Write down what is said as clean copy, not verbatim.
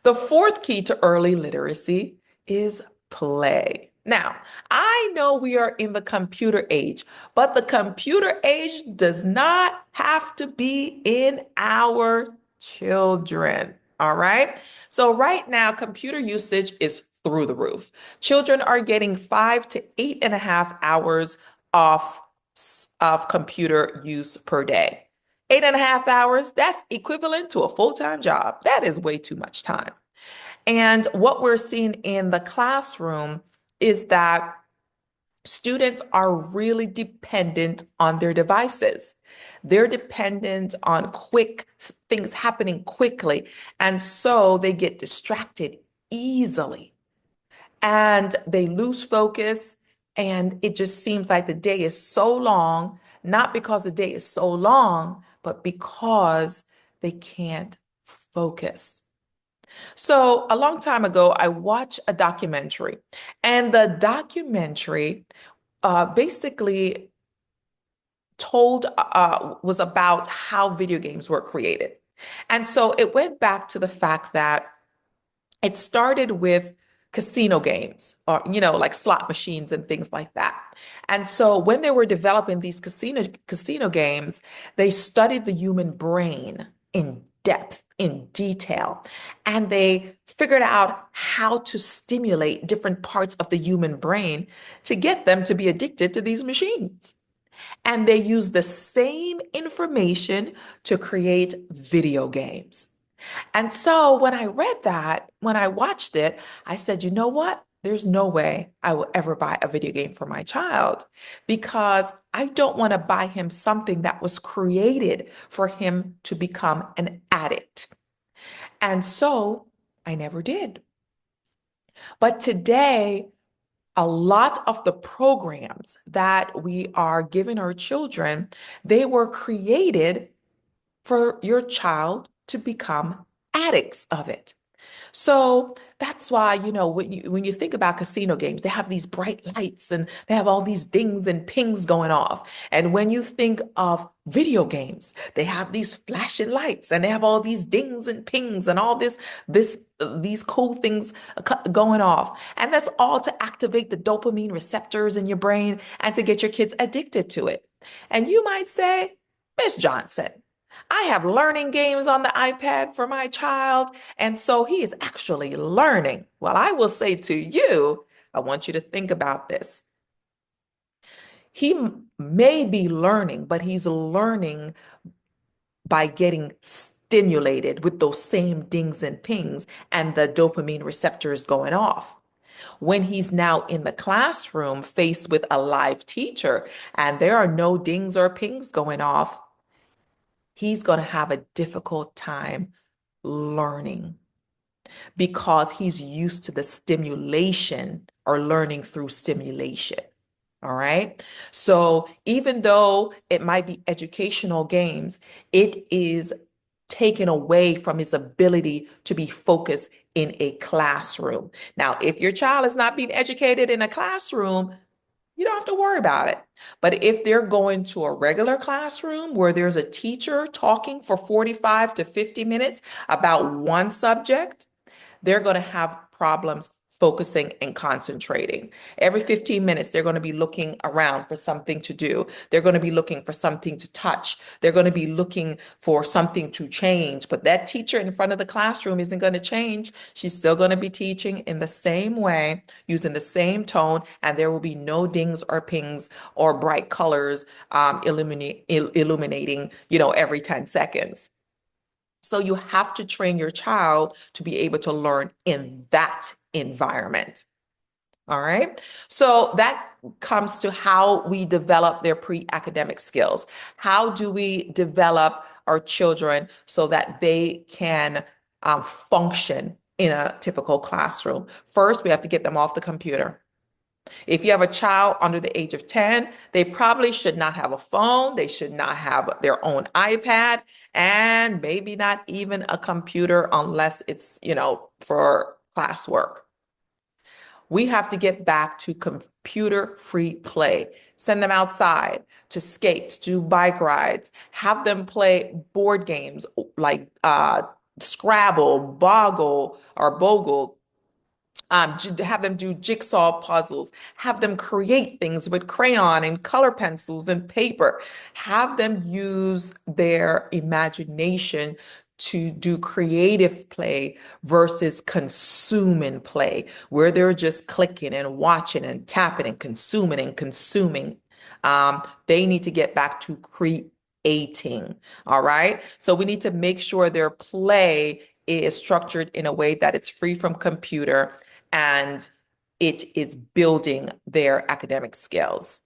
The fourth key to early literacy is play. Now, I know we are in the computer age, but the computer age does not have to be in our children. All right. So, right now, computer usage is through the roof. Children are getting 5 to 8.5 hours off of computer use per day. 8.5 hours, that's equivalent to a full-time job. That is way too much time. And what we're seeing in the classroom is that students are really dependent on their devices. They're dependent on quick things happening quickly. And so they get distracted easily and they lose focus. And it just seems like the day is so long, not because the day is so long, but because they can't focus. So, a long time ago, I watched a documentary, and the documentary basically was about how video games were created. And so it went back to the fact that it started with casino games or, like slot machines and things like that. And so when they were developing these casino games, they studied the human brain in depth, in detail, and they figured out how to stimulate different parts of the human brain to get them to be addicted to these machines. And they used the same information to create video games. And so when I read that, when I watched it, I said, you know what? There's no way I will ever buy a video game for my child because I don't want to buy him something that was created for him to become an addict. And so I never did. But today, a lot of the programs that we are giving our children, they were created for your child to become addicts of it. So that's why, when you think about casino games, they have these bright lights and they have all these dings and pings going off. And when you think of video games, they have these flashing lights and they have all these dings and pings and all these cool things going off. And that's all to activate the dopamine receptors in your brain and to get your kids addicted to it. And you might say, Miss Johnson, I have learning games on the iPad for my child, and so he is actually learning. Well, I will say to you, I want you to think about this. May be learning, but he's learning by getting stimulated with those same dings and pings and the dopamine receptors going off. When he's now in the classroom faced with a live teacher and there are no dings or pings going off, he's going to have a difficult time learning because he's used to the stimulation or learning through stimulation. All right. So even though it might be educational games, it is taken away from his ability to be focused in a classroom. Now, if your child is not being educated in a classroom, you don't have to worry about it. But if they're going to a regular classroom where there's a teacher talking for 45 to 50 minutes about one subject, they're going to have problems focusing and concentrating. Every 15 minutes, they're going to be looking around for something to do. They're going to be looking for something to touch. They're going to be looking for something to change. But that teacher in front of the classroom isn't going to change. She's still going to be teaching in the same way, using the same tone, and there will be no dings or pings or bright colors illuminating, every 10 seconds. So you have to train your child to be able to learn in that environment. All right. So that comes to how we develop their pre-academic skills. How do we develop our children so that they can function in a typical classroom? First, we have to get them off the computer. If you have a child under the age of 10, they probably should not have a phone. They should not have their own iPad and maybe not even a computer unless it's, for classwork. We have to get back to computer-free play. Send them outside to skate, to do bike rides, have them play board games like Scrabble, Boggle, or Bogle. Have them do jigsaw puzzles, have them create things with crayon and color pencils and paper, have them use their imagination to do creative play versus consuming play, where they're just clicking and watching and tapping and consuming. They need to get back to creating. All right. So we need to make sure their play is structured in a way that it's free from computer and it is building their academic skills.